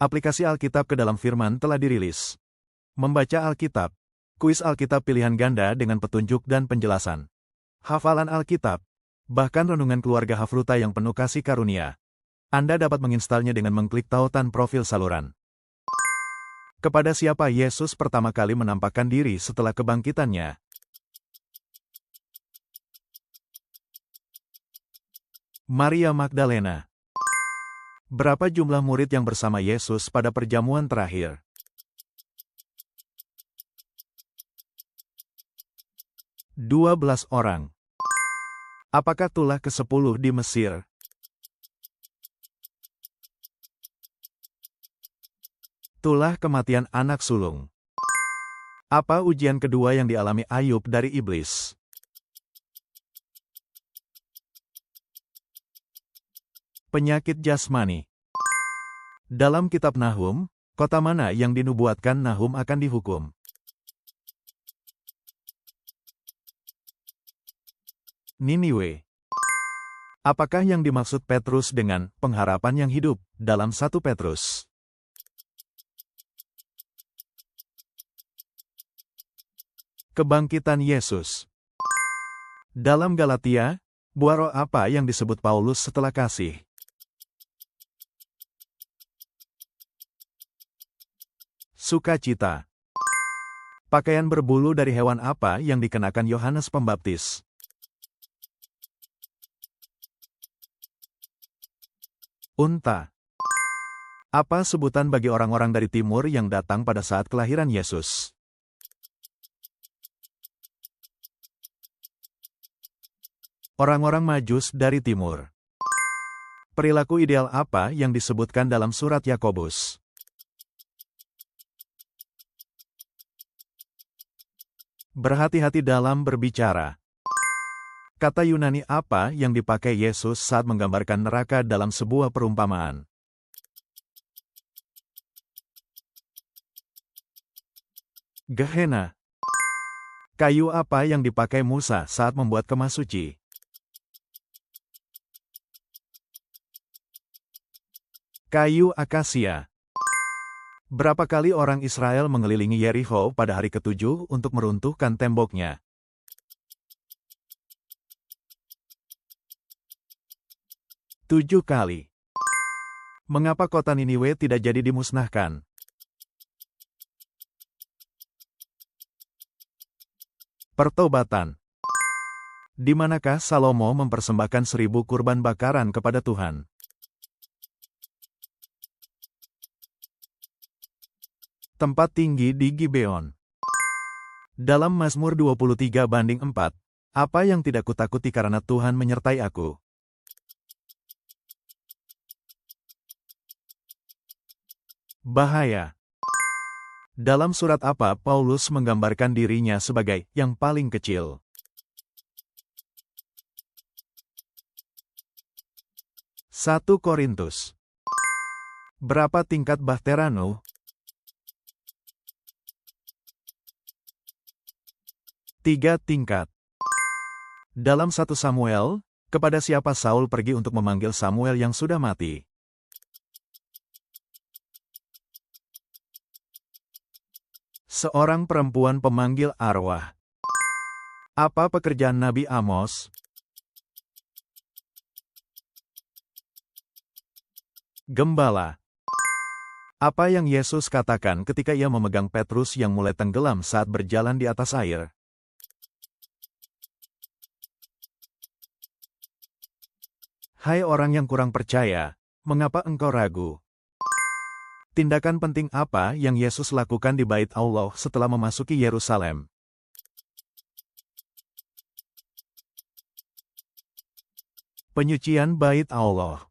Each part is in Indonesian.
Aplikasi Alkitab ke dalam Firman telah dirilis. Membaca Alkitab. Kuis Alkitab pilihan ganda dengan petunjuk dan penjelasan. Hafalan Alkitab. Bahkan renungan keluarga Hafruta yang penuh kasih karunia. Anda dapat menginstalnya dengan mengklik tautan profil saluran. Kepada siapa Yesus pertama kali menampakkan diri setelah kebangkitannya? Maria Magdalena. Berapa jumlah murid yang bersama Yesus pada perjamuan terakhir? 12 orang. Apakah tulah ke-10 di Mesir? Tulah kematian anak sulung. Apa ujian kedua yang dialami Ayub dari iblis? Penyakit jasmani. Dalam kitab Nahum, kota mana yang dinubuatkan Nahum akan dihukum? Niniwe. Apakah yang dimaksud Petrus dengan pengharapan yang hidup dalam 1 Petrus? Kebangkitan Yesus. Dalam Galatia, buah roh apa yang disebut Paulus setelah kasih? Sukacita. Pakaian berbulu dari hewan apa yang dikenakan Yohanes Pembaptis? Unta. Apa sebutan bagi orang-orang dari timur yang datang pada saat kelahiran Yesus? Orang-orang Majus dari timur. Perilaku ideal apa yang disebutkan dalam surat Yakobus? Berhati-hati dalam berbicara. Kata Yunani apa yang dipakai Yesus saat menggambarkan neraka dalam sebuah perumpamaan? Gehenna. Kayu apa yang dipakai Musa saat membuat kemah suci? Kayu akasia. Berapa kali orang Israel mengelilingi Yerikho pada hari ke-7 untuk meruntuhkan temboknya? 7 kali. Mengapa kota Niniwe tidak jadi dimusnahkan? Pertobatan. Di manakah Salomo mempersembahkan 1000 kurban bakaran kepada Tuhan? Tempat tinggi di Gibeon. Dalam Mazmur 23:4, apa yang tidak kutakuti karena Tuhan menyertai aku? Bahaya. Dalam surat apa Paulus menggambarkan dirinya sebagai yang paling kecil? 1 Korintus. Berapa tingkat bahtera Nuh? 3 tingkat. Dalam 1 Samuel, kepada siapa Saul pergi untuk memanggil Samuel yang sudah mati? Seorang perempuan pemanggil arwah. Apa pekerjaan Nabi Amos? Gembala. Apa yang Yesus katakan ketika ia memegang Petrus yang mulai tenggelam saat berjalan di atas air? Hai orang yang kurang percaya, mengapa engkau ragu? Tindakan penting apa yang Yesus lakukan di Bait Allah setelah memasuki Yerusalem? Penyucian Bait Allah.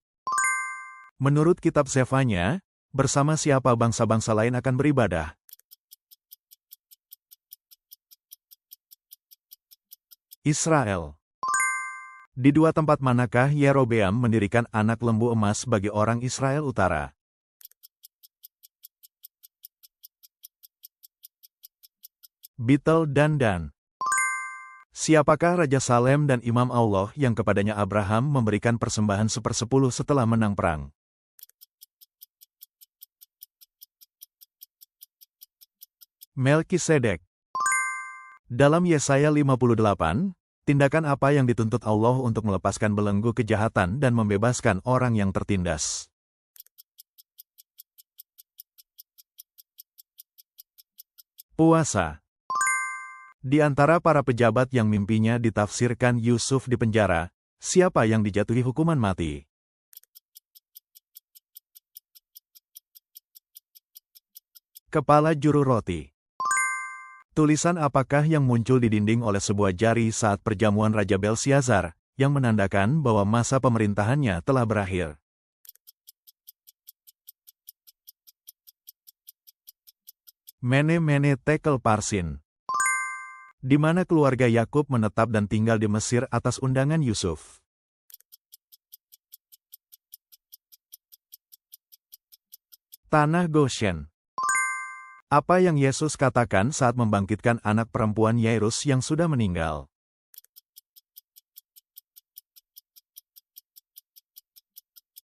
Menurut kitab Zefanya, bersama siapa bangsa-bangsa lain akan beribadah? Israel. Di 2 tempat manakah Yerobeam mendirikan anak lembu emas bagi orang Israel Utara? Betel dan Dan. Siapakah Raja Salem dan Imam Allah yang kepadanya Abraham memberikan persembahan 1/10 setelah menang perang? Melkisedek. Dalam Yesaya 58, tindakan apa yang dituntut Allah untuk melepaskan belenggu kejahatan dan membebaskan orang yang tertindas? Puasa. Di antara para pejabat yang mimpinya ditafsirkan Yusuf di penjara, siapa yang dijatuhi hukuman mati? Kepala juru roti. Tulisan apakah yang muncul di dinding oleh sebuah jari saat perjamuan Raja Belsiazar, yang menandakan bahwa masa pemerintahannya telah berakhir? Mene-mene Tekel Parsin. Di mana keluarga Yakub menetap dan tinggal di Mesir atas undangan Yusuf? Tanah Goshen. Apa yang Yesus katakan saat membangkitkan anak perempuan Yairus yang sudah meninggal?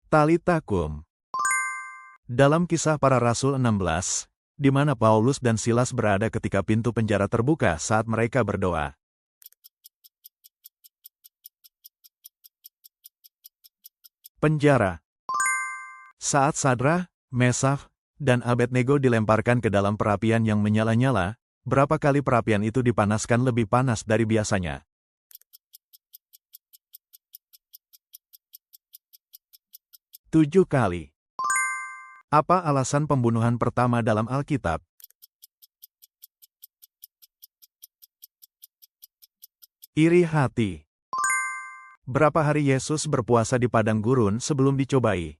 Talita kum. Dalam Kisah Para Rasul 16, di mana Paulus dan Silas berada ketika pintu penjara terbuka saat mereka berdoa. Penjara. Saat Sadrah, Mesakh, dan Abednego dilemparkan ke dalam perapian yang menyala-nyala, berapa kali perapian itu dipanaskan lebih panas dari biasanya? 7 kali. Apa alasan pembunuhan pertama dalam Alkitab? Iri hati. Berapa hari Yesus berpuasa di padang gurun sebelum dicobai?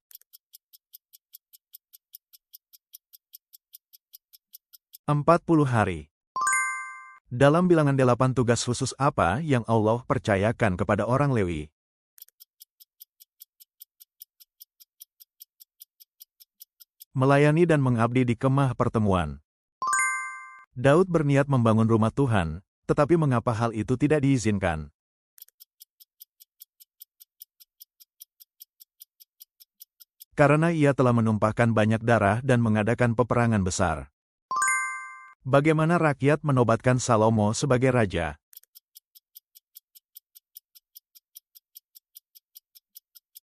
40 hari. Dalam bilangan 8 tugas khusus apa yang Allah percayakan kepada orang Lewi? Melayani dan mengabdi di kemah pertemuan. Daud berniat membangun rumah Tuhan, tetapi mengapa hal itu tidak diizinkan? Karena ia telah menumpahkan banyak darah dan mengadakan peperangan besar. Bagaimana rakyat menobatkan Salomo sebagai raja?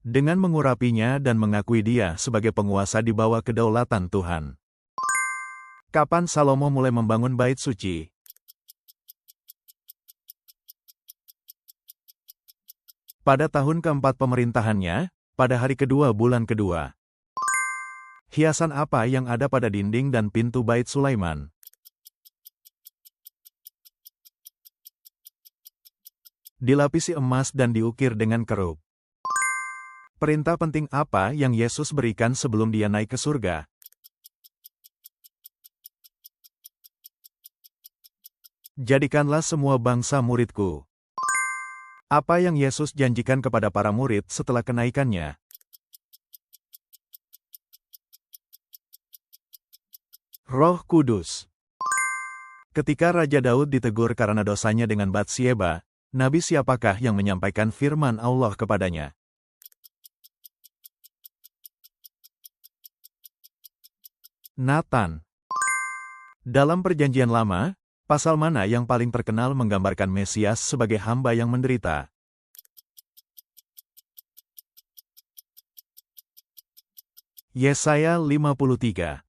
Dengan mengurapinya dan mengakui dia sebagai penguasa di bawah kedaulatan Tuhan. Kapan Salomo mulai membangun bait suci? Pada tahun keempat pemerintahannya, pada hari kedua bulan kedua. Hiasan apa yang ada pada dinding dan pintu bait Sulaiman? Dilapisi emas dan diukir dengan keruk. Perintah penting apa yang Yesus berikan sebelum dia naik ke surga? Jadikanlah semua bangsa muridku. Apa yang Yesus janjikan kepada para murid setelah kenaikannya? Roh Kudus. Ketika Raja Daud ditegur karena dosanya dengan Batsyeba, nabi siapakah yang menyampaikan firman Allah kepadanya? Natan. Dalam Perjanjian Lama, pasal mana yang paling terkenal menggambarkan Mesias sebagai hamba yang menderita? Yesaya 53.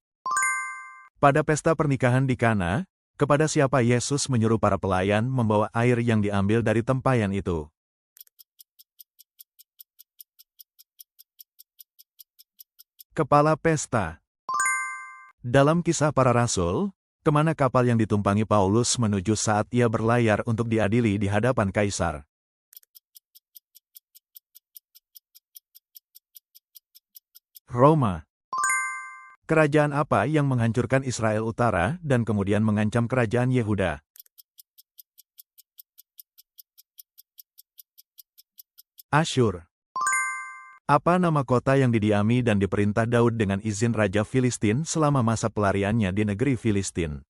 Pada pesta pernikahan di Kana, kepada siapa Yesus menyuruh para pelayan membawa air yang diambil dari tempayan itu? Kepala pesta. Dalam Kisah Para Rasul, kemana kapal yang ditumpangi Paulus menuju saat ia berlayar untuk diadili di hadapan Kaisar? Roma. Kerajaan apa yang menghancurkan Israel Utara dan kemudian mengancam kerajaan Yehuda? Asyur. Apa nama kota yang didiami dan diperintah Daud dengan izin Raja Filistin selama masa pelariannya di negeri Filistin?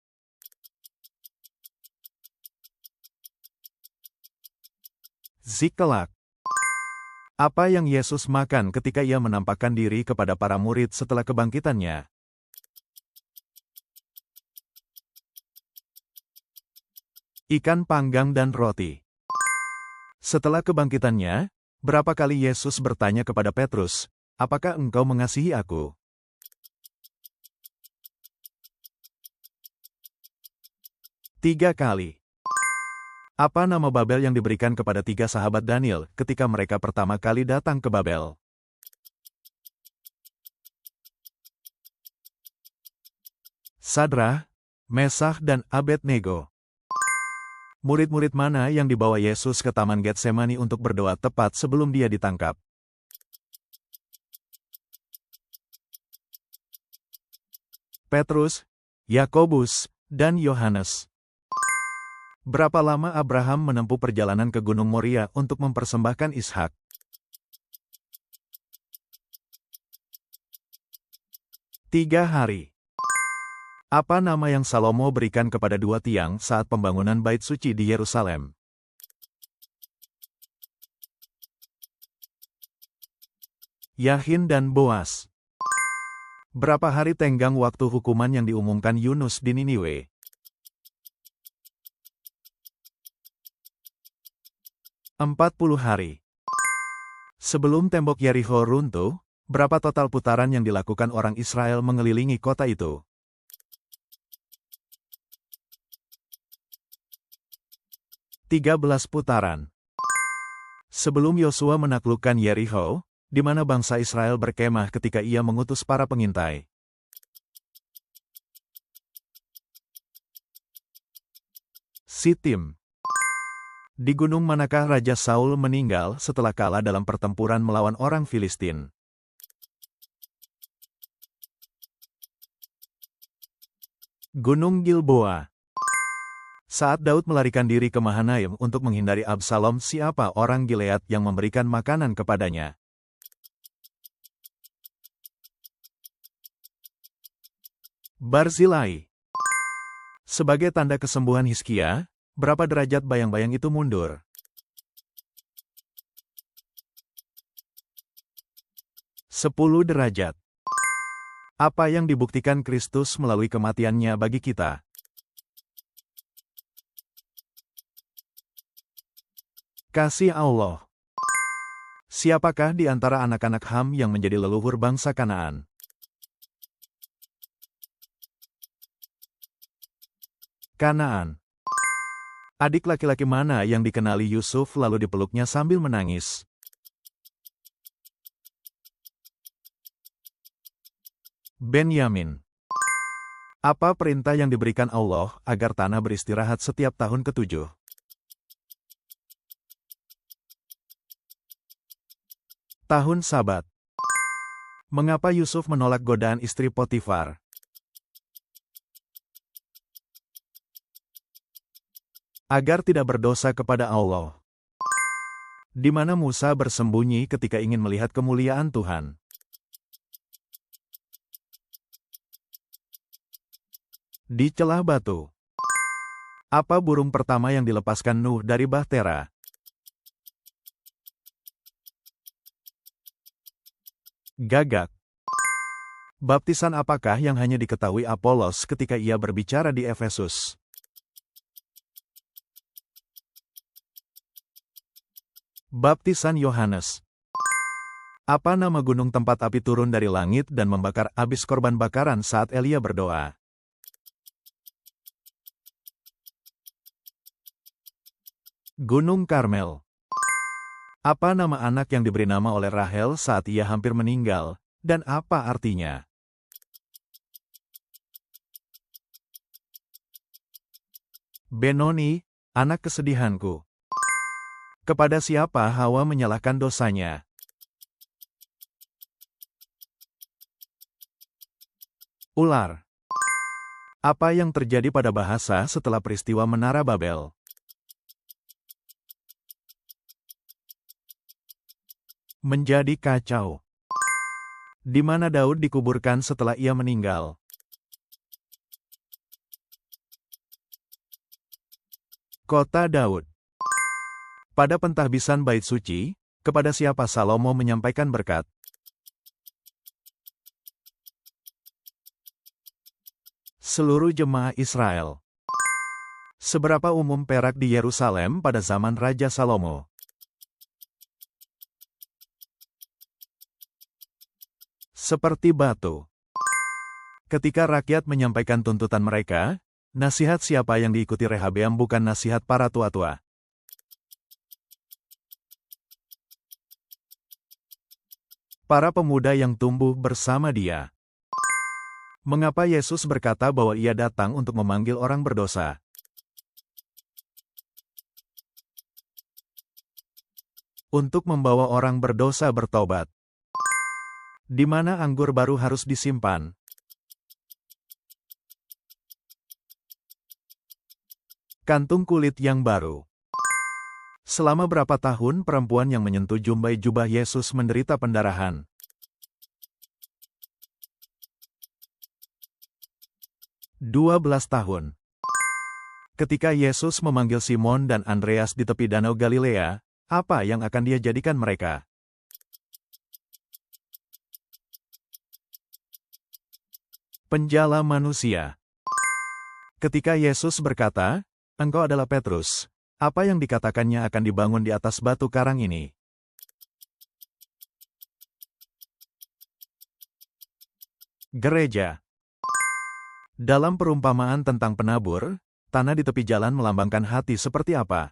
Ziklag. Apa yang Yesus makan ketika ia menampakkan diri kepada para murid setelah kebangkitannya? ikan panggang dan roti. Setelah kebangkitannya, berapa kali Yesus bertanya kepada Petrus, "Apakah engkau mengasihi aku?" 3 kali. Apa nama Babel yang diberikan kepada 3 sahabat Daniel ketika mereka pertama kali datang ke Babel? Sadrah, Mesakh dan Abednego. Murid-murid mana yang dibawa Yesus ke Taman Getsemani untuk berdoa tepat sebelum dia ditangkap? Petrus, Yakobus, dan Yohanes. Berapa lama Abraham menempuh perjalanan ke Gunung Moria untuk mempersembahkan Ishak? 3 hari. Apa nama yang Salomo berikan kepada 2 tiang saat pembangunan Bait Suci di Yerusalem? Yahin dan Boas. Berapa hari tenggang waktu hukuman yang diumumkan Yunus di Niniwe? 40 hari. Sebelum tembok Yerikho runtuh, berapa total putaran yang dilakukan orang Israel mengelilingi kota itu? 13 putaran. Sebelum Yosua menaklukkan Yerikho, di mana bangsa Israel berkemah ketika ia mengutus para pengintai? Sitim. Di gunung manakah Raja Saul meninggal setelah kalah dalam pertempuran melawan orang Filistin? Gunung Gilboa. Saat Daud melarikan diri ke Mahanaim untuk menghindari Absalom, siapa orang Gilead yang memberikan makanan kepadanya? Barzilai. Sebagai tanda kesembuhan Hizkia, berapa derajat bayang-bayang itu mundur? 10 derajat. Apa yang dibuktikan Kristus melalui kematiannya bagi kita? Kasih Allah. Siapakah di antara anak-anak Ham yang menjadi leluhur bangsa Kanaan? Kanaan. Adik laki-laki mana yang dikenali Yusuf lalu dipeluknya sambil menangis? Benyamin. Apa perintah yang diberikan Allah agar tanah beristirahat setiap tahun ke-7? Tahun Sabat. Mengapa Yusuf menolak godaan istri Potifar? Agar tidak berdosa kepada Allah. Di mana Musa bersembunyi ketika ingin melihat kemuliaan Tuhan? Di celah batu. Apa burung pertama yang dilepaskan Nuh dari bahtera? Gagak. Baptisan apakah yang hanya diketahui Apolos ketika ia berbicara di Efesus? Baptisan Yohanes. Apa nama gunung tempat api turun dari langit dan membakar habis korban bakaran saat Elia berdoa? Gunung Karmel. Apa nama anak yang diberi nama oleh Rahel saat ia hampir meninggal, dan apa artinya? Benoni, anak kesedihanku. Kepada siapa Hawa menyalahkan dosanya? Ular. Apa yang terjadi pada bahasa setelah peristiwa Menara Babel? Menjadi kacau. Di mana Daud dikuburkan setelah ia meninggal? Kota Daud. Pada pentahbisan Bait Suci, kepada siapa Salomo menyampaikan berkat? Seluruh jemaah Israel. Seberapa umum perak di Yerusalem pada zaman Raja Salomo? Seperti batu. Ketika rakyat menyampaikan tuntutan mereka, nasihat siapa yang diikuti Rehabeam bukan nasihat para tua-tua. Para pemuda yang tumbuh bersama dia. Mengapa Yesus berkata bahwa ia datang untuk memanggil orang berdosa? Untuk membawa orang berdosa bertobat. Di mana anggur baru harus disimpan? Kantung kulit yang baru. Selama berapa tahun perempuan yang menyentuh jumbai jubah Yesus menderita pendarahan? 12 tahun. Ketika Yesus memanggil Simon dan Andreas di tepi danau Galilea, apa yang akan dia jadikan mereka? Penjala manusia. Ketika Yesus berkata, "Engkau adalah Petrus," apa yang dikatakannya akan dibangun di atas batu karang ini? Gereja. Dalam perumpamaan tentang penabur, tanah di tepi jalan melambangkan hati seperti apa?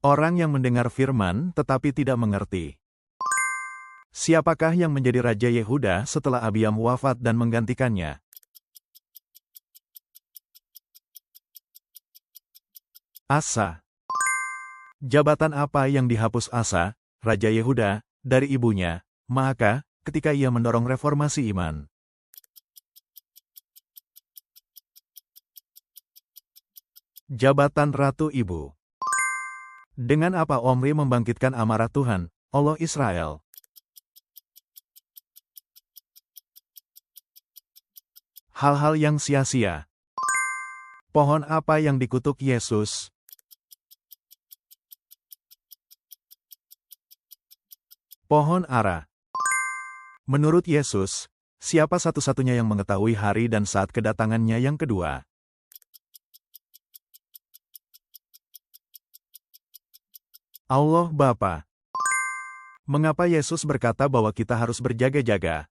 Orang yang mendengar firman tetapi tidak mengerti. Siapakah yang menjadi Raja Yehuda setelah Abiam wafat dan menggantikannya? Asa. Jabatan apa yang dihapus Asa, Raja Yehuda, dari ibunya, Maaka, ketika ia mendorong reformasi iman? Jabatan Ratu Ibu. Dengan apa Omri membangkitkan amarah Tuhan, Allah Israel? Hal-hal yang sia-sia. Pohon apa yang dikutuk Yesus? Pohon ara. Menurut Yesus, siapa satu-satunya yang mengetahui hari dan saat kedatangannya yang kedua? Allah Bapa. Mengapa Yesus berkata bahwa kita harus berjaga-jaga?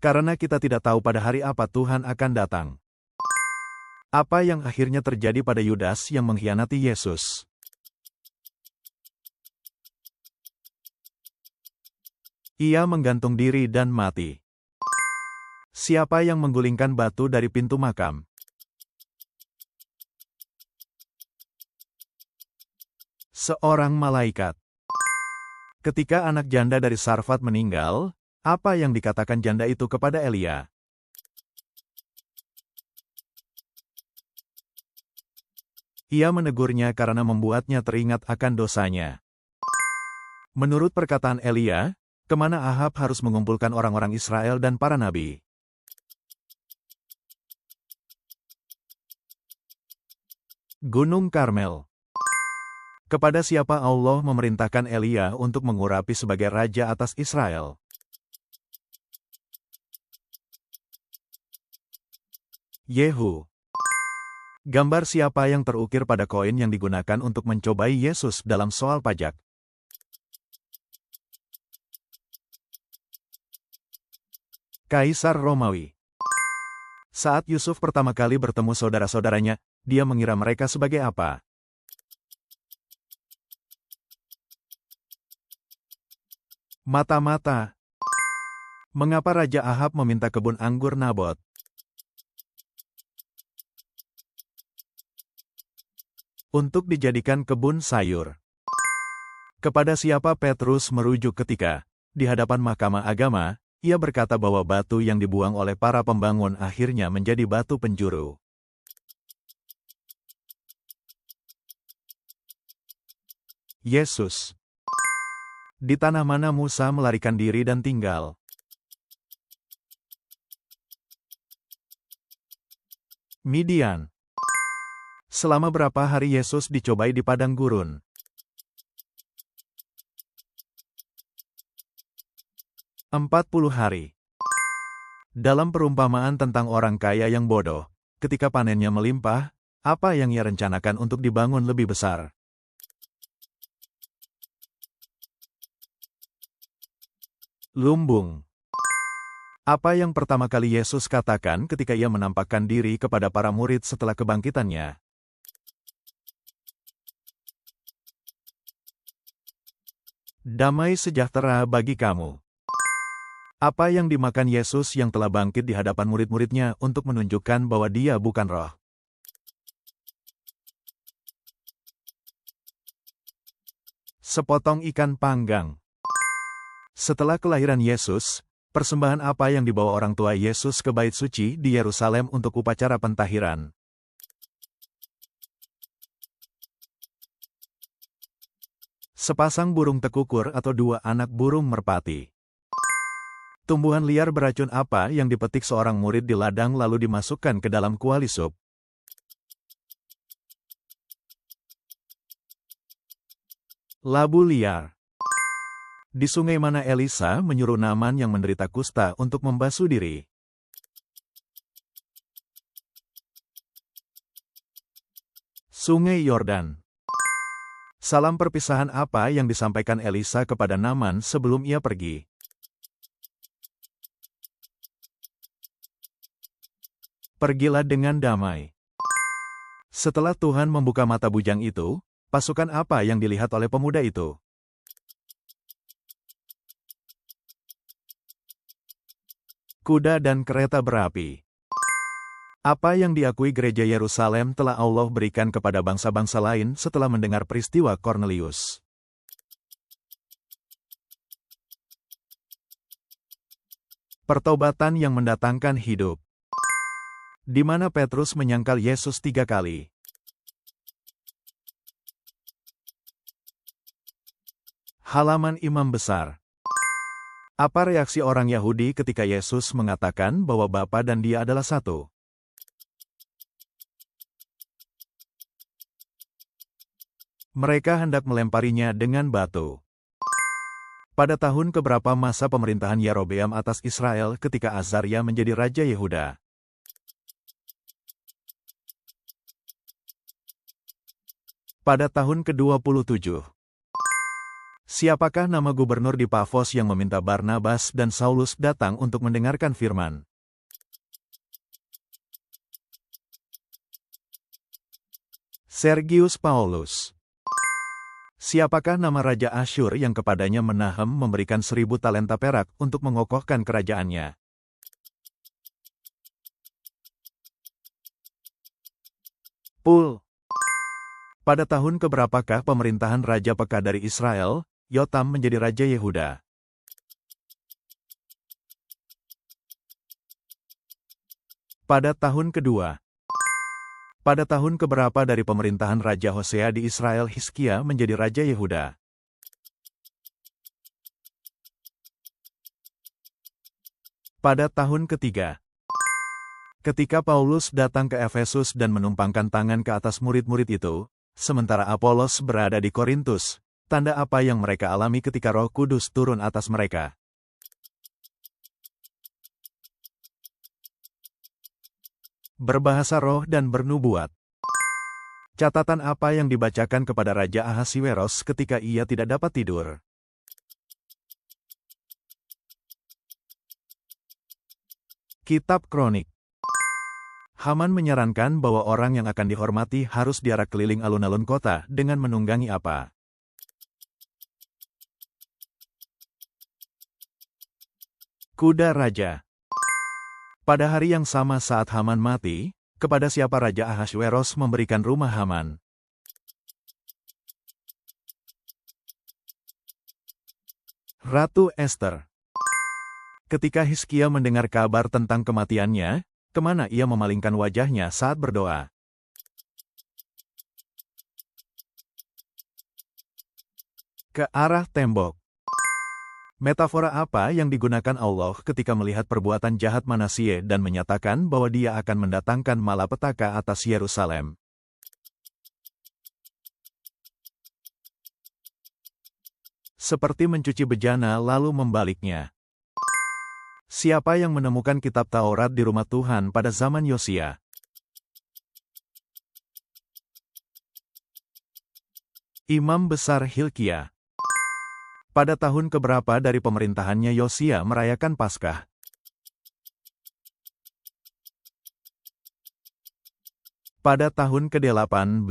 Karena kita tidak tahu pada hari apa Tuhan akan datang. Apa yang akhirnya terjadi pada Yudas yang mengkhianati Yesus? Ia menggantung diri dan mati. Siapa yang menggulingkan batu dari pintu makam? Seorang malaikat. Ketika anak janda dari Sarfat meninggal, apa yang dikatakan janda itu kepada Elia? Ia menegurnya karena membuatnya teringat akan dosanya. Menurut perkataan Elia, kemana Ahab harus mengumpulkan orang-orang Israel dan para nabi? Gunung Karmel. Kepada siapa Allah memerintahkan Elia untuk mengurapi sebagai raja atas Israel? Yehu. Gambar siapa yang terukir pada koin yang digunakan untuk mencobai Yesus dalam soal pajak? Kaisar Romawi. Saat Yusuf pertama kali bertemu saudara-saudaranya, dia mengira mereka sebagai apa? Mata-mata. Mengapa Raja Ahab meminta kebun anggur Nabot? Untuk dijadikan kebun sayur. Kepada siapa Petrus merujuk ketika, di hadapan Mahkamah Agama, ia berkata bahwa batu yang dibuang oleh para pembangun akhirnya menjadi batu penjuru? Yesus. Di tanah mana Musa melarikan diri dan tinggal? Midian. Selama berapa hari Yesus dicobai di padang gurun? 40 hari. Dalam perumpamaan tentang orang kaya yang bodoh, ketika panennya melimpah, apa yang ia rencanakan untuk dibangun lebih besar? Lumbung. Apa yang pertama kali Yesus katakan ketika ia menampakkan diri kepada para murid setelah kebangkitannya? Damai sejahtera bagi kamu. Apa yang dimakan Yesus yang telah bangkit di hadapan murid-muridnya untuk menunjukkan bahwa dia bukan roh? Sepotong ikan panggang. Setelah kelahiran Yesus, persembahan apa yang dibawa orang tua Yesus ke Bait Suci di Yerusalem untuk upacara pentahiran? Sepasang burung tekukur atau 2 anak burung merpati. Tumbuhan liar beracun apa yang dipetik seorang murid di ladang lalu dimasukkan ke dalam kuali sup? Labu liar. Di sungai mana Elisa menyuruh Naaman yang menderita kusta untuk membasuh diri? Sungai Yordan. Salam perpisahan apa yang disampaikan Elisa kepada Naaman sebelum ia pergi? Pergilah dengan damai. Setelah Tuhan membuka mata bujang itu, pasukan apa yang dilihat oleh pemuda itu? Kuda dan kereta berapi. Apa yang diakui gereja Yerusalem telah Allah berikan kepada bangsa-bangsa lain setelah mendengar peristiwa Cornelius? Pertobatan yang mendatangkan hidup. Di mana Petrus menyangkal Yesus 3 kali? Halaman imam besar. Apa reaksi orang Yahudi ketika Yesus mengatakan bahwa Bapa dan Dia adalah satu? Mereka hendak melemparinya dengan batu. Pada tahun keberapa masa pemerintahan Yerobeam atas Israel ketika Azaria menjadi Raja Yehuda? Pada tahun ke-27. Siapakah nama gubernur di Pafos yang meminta Barnabas dan Saulus datang untuk mendengarkan firman? Sergius Paulus. Siapakah nama Raja Asyur yang kepadanya Menahem memberikan 1000 talenta perak untuk mengokohkan kerajaannya? Pul. Pada tahun keberapakah pemerintahan Raja Pekah dari Israel, Yotam menjadi Raja Yehuda? Pada tahun kedua. Pada tahun keberapa dari pemerintahan Raja Hosea di Israel Hizkia menjadi Raja Yehuda? Pada tahun ketiga. Ketika Paulus datang ke Efesus dan menumpangkan tangan ke atas murid-murid itu, sementara Apolos berada di Korintus, tanda apa yang mereka alami ketika Roh Kudus turun atas mereka? Berbahasa roh dan bernubuat. Catatan apa yang dibacakan kepada Raja Ahasiweros ketika ia tidak dapat tidur? Kitab Kronik. Haman menyarankan bahwa orang yang akan dihormati harus diarak keliling alun-alun kota dengan menunggangi apa? Kuda raja. Pada hari yang sama saat Haman mati, kepada siapa Raja Ahasweros memberikan rumah Haman? Ratu Ester. Ketika Hizkia mendengar kabar tentang kematiannya, kemana ia memalingkan wajahnya saat berdoa? Ke arah tembok. Metafora apa yang digunakan Allah ketika melihat perbuatan jahat Manasye dan menyatakan bahwa Dia akan mendatangkan malapetaka atas Yerusalem? Seperti mencuci bejana lalu membaliknya. Siapa yang menemukan kitab Taurat di rumah Tuhan pada zaman Yosia? Imam Besar Hilkia. Pada tahun keberapa dari pemerintahannya Yosia merayakan Paskah? Pada tahun ke-18.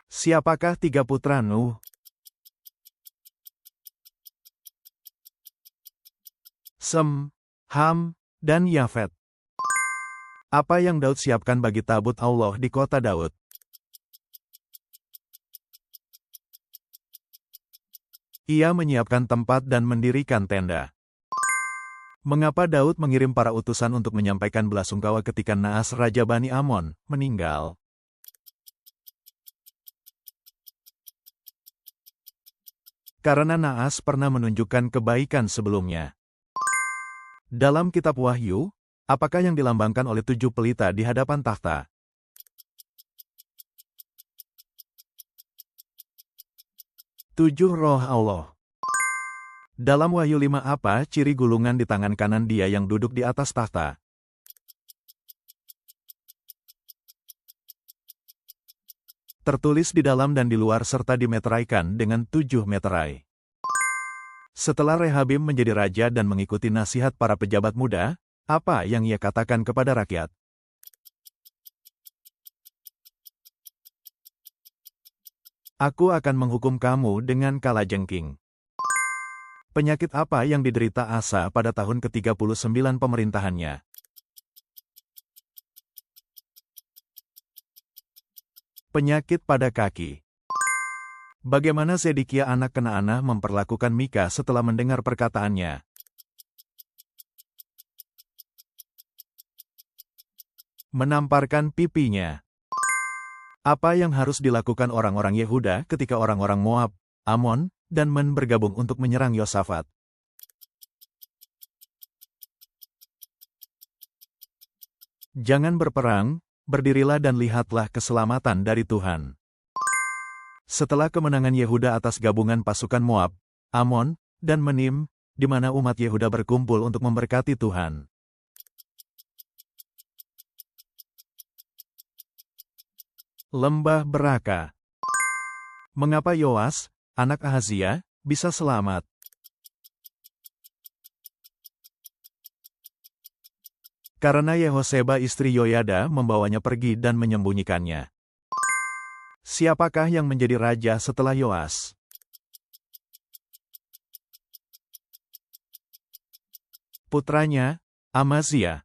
Siapakah tiga putra Nuh? Sem, Ham, dan Yafet. Apa yang Daud siapkan bagi tabut Allah di kota Daud? Ia menyiapkan tempat dan mendirikan tenda. Mengapa Daud mengirim para utusan untuk menyampaikan belasungkawa ketika Naas Raja Bani Amon meninggal? Karena Naas pernah menunjukkan kebaikan sebelumnya. Dalam kitab Wahyu, apakah yang dilambangkan oleh 7 pelita di hadapan takhta? Tujuh roh Allah. Dalam Wahyu 5 apa ciri gulungan di tangan kanan Dia yang duduk di atas takhta? Tertulis di dalam dan di luar serta dimeteraikan dengan 7 meterai. Setelah Rehabim menjadi raja dan mengikuti nasihat para pejabat muda, apa yang ia katakan kepada rakyat? Aku akan menghukum kamu dengan kalajengking. Penyakit apa yang diderita Asa pada tahun ke-39 pemerintahannya? Penyakit pada kaki. Bagaimana Zedekia anak Kenaanah memperlakukan Mika setelah mendengar perkataannya? Menamparkan pipinya. Apa yang harus dilakukan orang-orang Yehuda ketika orang-orang Moab, Amon, dan Men bergabung untuk menyerang Yosafat? Jangan berperang, berdirilah dan lihatlah keselamatan dari Tuhan. Setelah kemenangan Yehuda atas gabungan pasukan Moab, Amon, dan Menim, di mana umat Yehuda berkumpul untuk memberkati Tuhan. Lembah Beraka. Mengapa Yoas, anak Ahazia, bisa selamat? Karena Yehosheba istri Yoyada membawanya pergi dan menyembunyikannya. Siapakah yang menjadi raja setelah Yoas? Putranya, Amazia.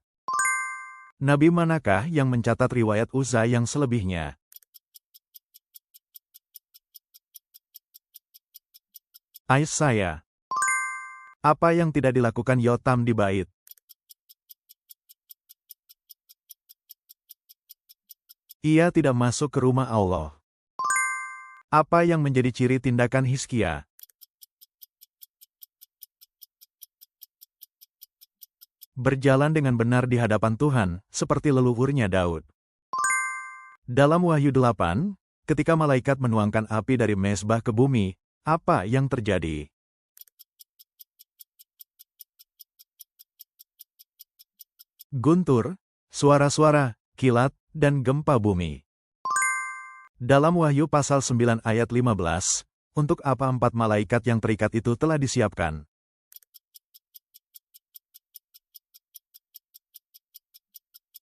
Nabi manakah yang mencatat riwayat Uza yang selebihnya? Aisaya. Apa yang tidak dilakukan Yotam di bait? Ia tidak masuk ke rumah Allah. Apa yang menjadi ciri tindakan Hizkia? Berjalan dengan benar di hadapan Tuhan, seperti leluhurnya Daud. Dalam Wahyu 8, ketika malaikat menuangkan api dari mezbah ke bumi, apa yang terjadi? Guntur, suara-suara, kilat, dan gempa bumi. Dalam Wahyu pasal 9 ayat 15, untuk apa 4 malaikat yang terikat itu telah disiapkan?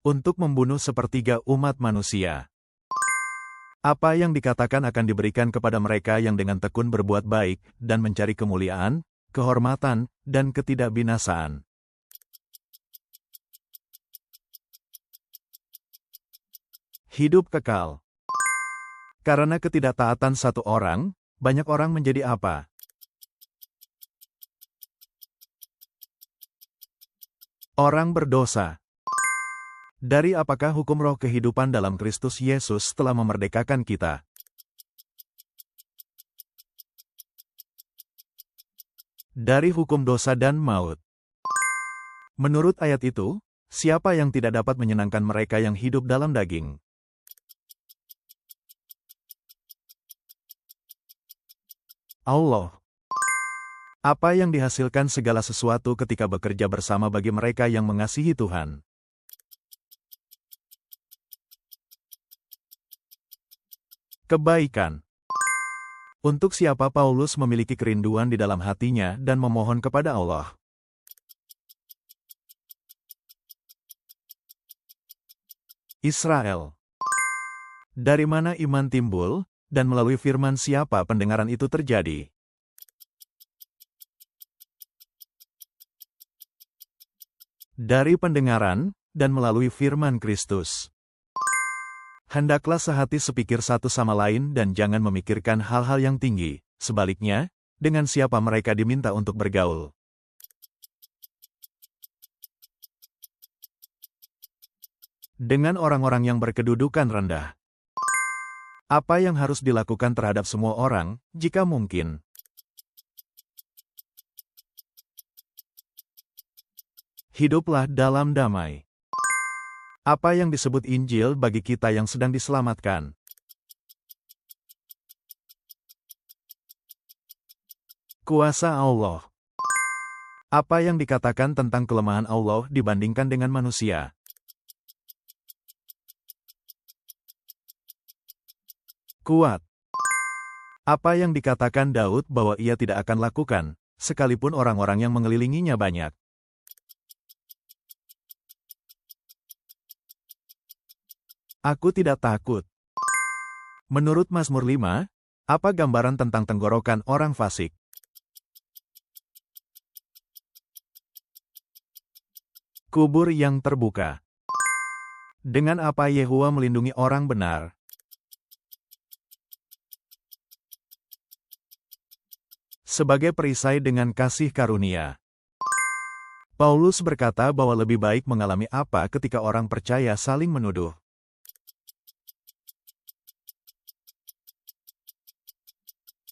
Untuk membunuh sepertiga umat manusia. Apa yang dikatakan akan diberikan kepada mereka yang dengan tekun berbuat baik dan mencari kemuliaan, kehormatan, dan ketidakbinasaan? Hidup kekal. Karena ketidaktaatan satu orang, banyak orang menjadi apa? Orang berdosa. Dari apakah hukum roh kehidupan dalam Kristus Yesus telah memerdekakan kita? Dari hukum dosa dan maut. Menurut ayat itu, siapa yang tidak dapat menyenangkan mereka yang hidup dalam daging? Allah. Apa yang dihasilkan segala sesuatu ketika bekerja bersama bagi mereka yang mengasihi Tuhan? Kebaikan. Untuk siapa Paulus memiliki kerinduan di dalam hatinya dan memohon kepada Allah? Israel. Dari mana iman timbul, dan melalui firman siapa pendengaran itu terjadi? Dari pendengaran, dan melalui firman Kristus. Hendaklah sehati sepikir satu sama lain dan jangan memikirkan hal-hal yang tinggi, sebaliknya, dengan siapa mereka diminta untuk bergaul. Dengan orang-orang yang berkedudukan rendah. Apa yang harus dilakukan terhadap semua orang, jika mungkin? Hiduplah dalam damai. Apa yang disebut Injil bagi kita yang sedang diselamatkan? Kuasa Allah. Apa yang dikatakan tentang kelemahan Allah dibandingkan dengan manusia? Kuat. Apa yang dikatakan Daud bahwa ia tidak akan lakukan, sekalipun orang-orang yang mengelilinginya banyak? Aku tidak takut. Menurut Mazmur 5, apa gambaran tentang tenggorokan orang fasik? Kubur yang terbuka. Dengan apa Yehuwa melindungi orang benar? Sebagai perisai dengan kasih karunia. Paulus berkata bahwa lebih baik mengalami apa ketika orang percaya saling menuduh.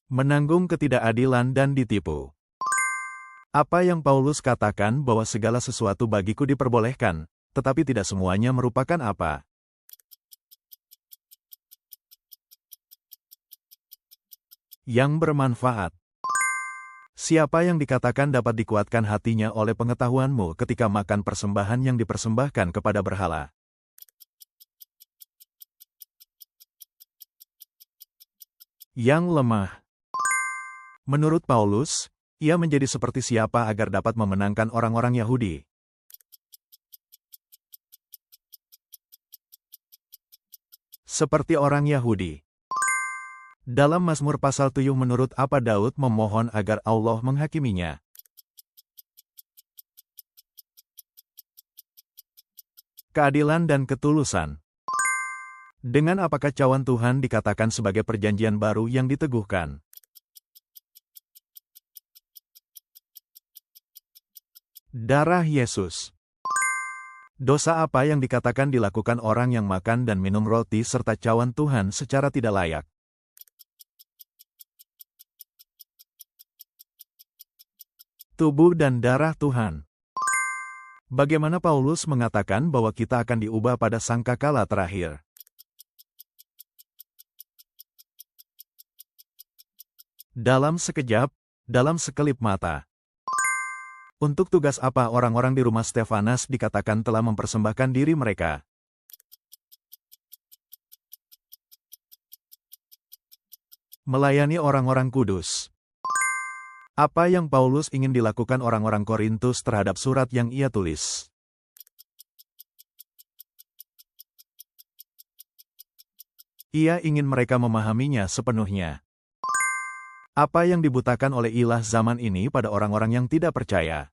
Menanggung ketidakadilan dan ditipu. Apa yang Paulus katakan bahwa segala sesuatu bagiku diperbolehkan, tetapi tidak semuanya merupakan apa? Yang bermanfaat. Siapa yang dikatakan dapat dikuatkan hatinya oleh pengetahuanmu ketika makan persembahan yang dipersembahkan kepada berhala? Yang lemah. Menurut Paulus, ia menjadi seperti siapa agar dapat memenangkan orang-orang Yahudi? Seperti orang Yahudi. Dalam Mazmur pasal 7 menurut apa Daud memohon agar Allah menghakiminya? Keadilan dan ketulusan. Dengan apa kacauan Tuhan dikatakan sebagai perjanjian baru yang diteguhkan? Darah Yesus. Dosa apa yang dikatakan dilakukan orang yang makan dan minum roti serta cawan Tuhan secara tidak layak? Tubuh dan darah Tuhan. Bagaimana Paulus mengatakan bahwa kita akan diubah pada sangkakala terakhir? Dalam sekejap, dalam sekelip mata. Untuk tugas apa orang-orang di rumah Stefanas dikatakan telah mempersembahkan diri mereka? Melayani orang-orang kudus. Apa yang Paulus ingin dilakukan orang-orang Korintus terhadap surat yang ia tulis? Ia ingin mereka memahaminya sepenuhnya. Apa yang dibutakan oleh ilah zaman ini pada orang-orang yang tidak percaya?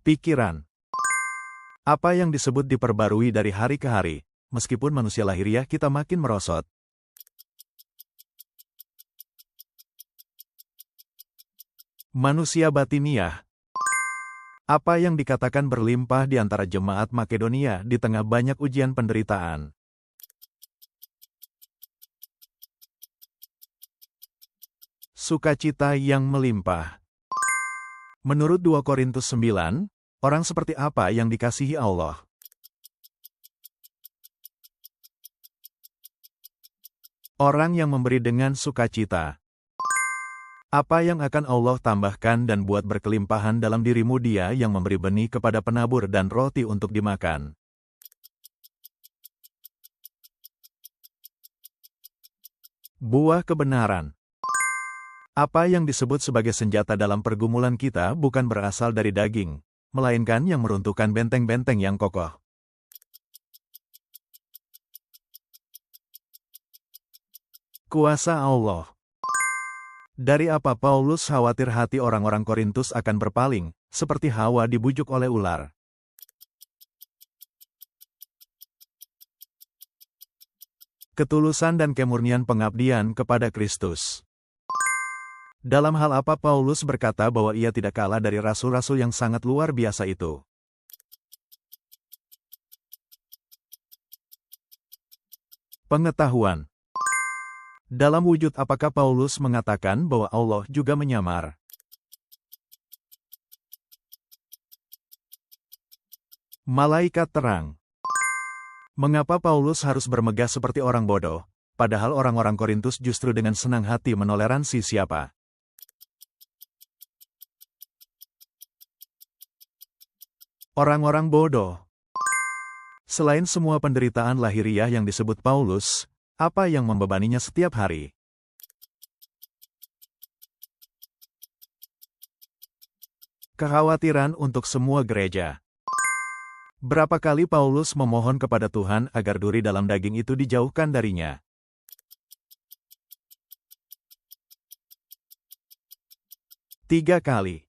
Pikiran. Apa yang disebut diperbarui dari hari ke hari, meskipun manusia lahiriah kita makin merosot? Manusia batiniah. Apa yang dikatakan berlimpah di antara jemaat Makedonia di tengah banyak ujian penderitaan? Sukacita yang melimpah. Menurut 2 Korintus 9, orang seperti apa yang dikasihi Allah? Orang yang memberi dengan sukacita. Apa yang akan Allah tambahkan dan buat berkelimpahan dalam dirimu Dia yang memberi benih kepada penabur dan roti untuk dimakan. Buah kebenaran. Apa yang disebut sebagai senjata dalam pergumulan kita bukan berasal dari daging, melainkan yang meruntuhkan benteng-benteng yang kokoh. Kuasa Allah. Dari apa Paulus khawatir hati orang-orang Korintus akan berpaling, seperti Hawa dibujuk oleh ular? Ketulusan dan kemurnian pengabdian kepada Kristus. Dalam hal apa Paulus berkata bahwa ia tidak kalah dari rasul-rasul yang sangat luar biasa itu? Pengetahuan. Dalam wujud apakah Paulus mengatakan bahwa Allah juga menyamar? Malaikat terang. Mengapa Paulus harus bermegah seperti orang bodoh, padahal orang-orang Korintus justru dengan senang hati menoleransi siapa? Orang-orang bodoh. Selain semua penderitaan lahiriah yang disebut Paulus, apa yang membebaninya setiap hari? Kekhawatiran untuk semua gereja. Berapa kali Paulus memohon kepada Tuhan agar duri dalam daging itu dijauhkan darinya? 3 kali.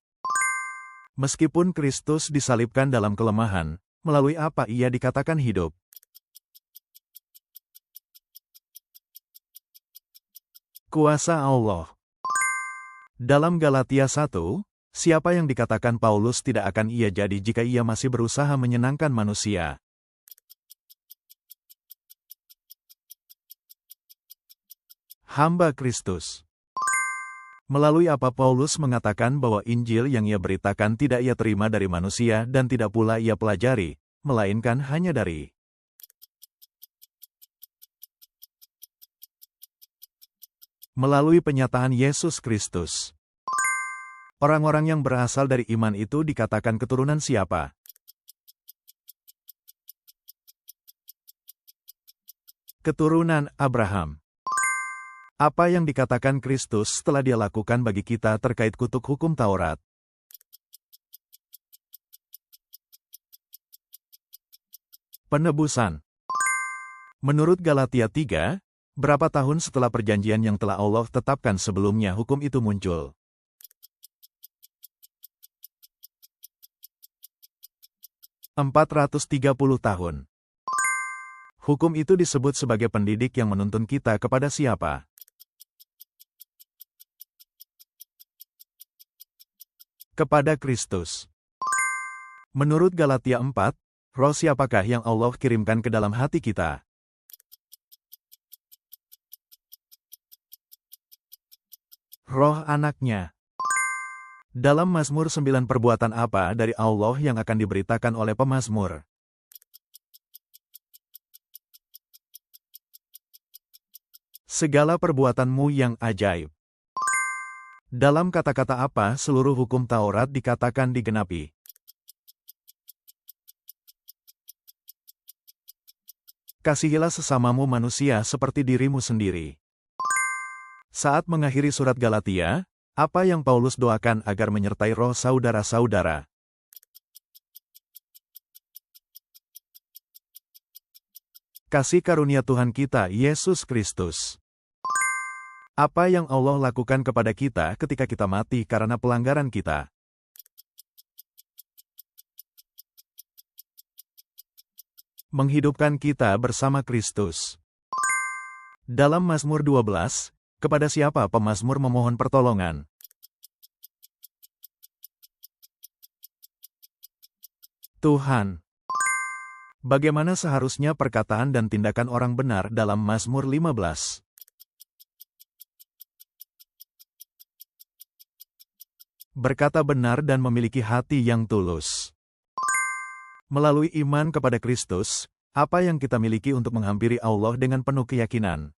Meskipun Kristus disalibkan dalam kelemahan, melalui apa ia dikatakan hidup? Kuasa Allah. Dalam Galatia 1, siapa yang dikatakan Paulus tidak akan ia jadi jika ia masih berusaha menyenangkan manusia? Hamba Kristus. Melalui apa Paulus mengatakan bahwa Injil yang ia beritakan tidak ia terima dari manusia dan tidak pula ia pelajari, melainkan hanya dari melalui penyataan Yesus Kristus. Orang-orang yang berasal dari iman itu dikatakan keturunan siapa? Keturunan Abraham. Apa yang dikatakan Kristus telah Dia lakukan bagi kita terkait kutuk hukum Taurat? Penebusan. Menurut Galatia 3, berapa tahun setelah perjanjian yang telah Allah tetapkan sebelumnya hukum itu muncul? 430 tahun. Hukum itu disebut sebagai pendidik yang menuntun kita kepada siapa? Kepada Kristus. Menurut Galatia 4, roh siapakah yang Allah kirimkan ke dalam hati kita? Roh anaknya. Dalam Mazmur 9 perbuatan apa dari Allah yang akan diberitakan oleh pemazmur? Segala perbuatanmu yang ajaib. Dalam kata-kata apa seluruh hukum Taurat dikatakan digenapi? Kasihilah sesamamu manusia seperti dirimu sendiri. Saat mengakhiri surat Galatia, apa yang Paulus doakan agar menyertai roh saudara-saudara? Kasih karunia Tuhan kita Yesus Kristus. Apa yang Allah lakukan kepada kita ketika kita mati karena pelanggaran kita? Menghidupkan kita bersama Kristus. Dalam Mazmur 12, kepada siapa pemazmur memohon pertolongan? Tuhan. Bagaimana seharusnya perkataan dan tindakan orang benar dalam Mazmur 15? Berkata benar dan memiliki hati yang tulus. Melalui iman kepada Kristus, apa yang kita miliki untuk menghampiri Allah dengan penuh keyakinan?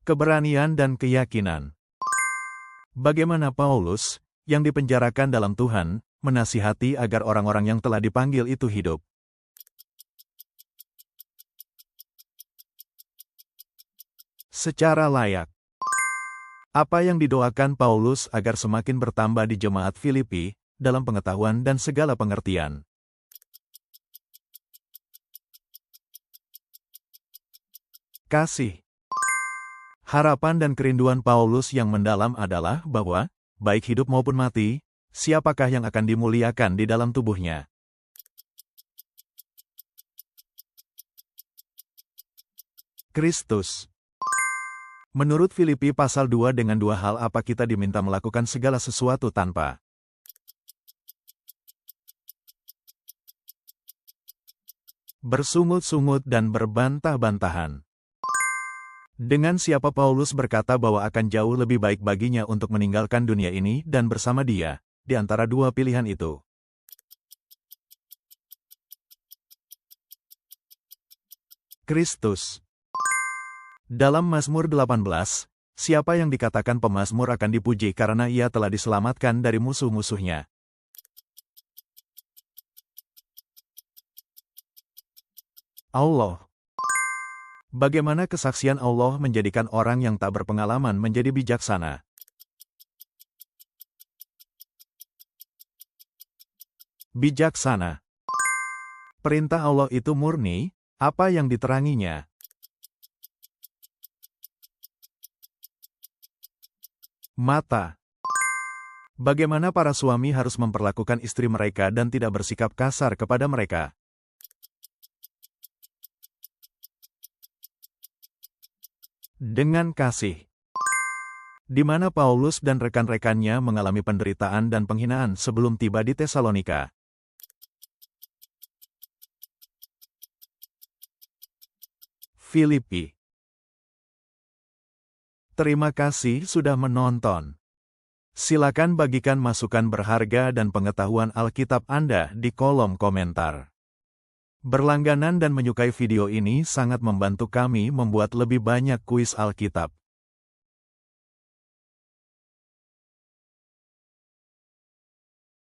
keberanian dan keyakinan. Bagaimana Paulus, yang dipenjarakan dalam Tuhan, menasihati agar orang-orang yang telah dipanggil itu hidup. Secara layak. Apa yang didoakan Paulus agar semakin bertambah di jemaat Filipi, dalam pengetahuan dan segala pengertian. Kasih. Harapan dan kerinduan Paulus yang mendalam adalah bahwa, baik hidup maupun mati, siapakah yang akan dimuliakan di dalam tubuhnya? Kristus. Menurut Filipi pasal 2 dengan dua hal apa kita diminta melakukan segala sesuatu tanpa bersungut-sungut dan berbantah-bantahan. Dengan siapa Paulus berkata bahwa akan jauh lebih baik baginya untuk meninggalkan dunia ini dan bersama Dia, di antara dua pilihan itu. Kristus. Dalam Mazmur 18, siapa yang dikatakan pemazmur akan dipuji karena ia telah diselamatkan dari musuh-musuhnya? Allah. Bagaimana kesaksian Allah menjadikan orang yang tak berpengalaman menjadi bijaksana? Bijaksana. Perintah Allah itu murni, apa yang diteranginya? Mata. Bagaimana para suami harus memperlakukan istri mereka dan tidak bersikap kasar kepada mereka? Dengan kasih. Di mana Paulus dan rekan-rekannya mengalami penderitaan dan penghinaan sebelum tiba di Tesalonika. Filipi. Terima kasih sudah menonton. Silakan bagikan masukan berharga dan pengetahuan Alkitab Anda di kolom komentar. Berlangganan dan menyukai video ini sangat membantu kami membuat lebih banyak kuis Alkitab.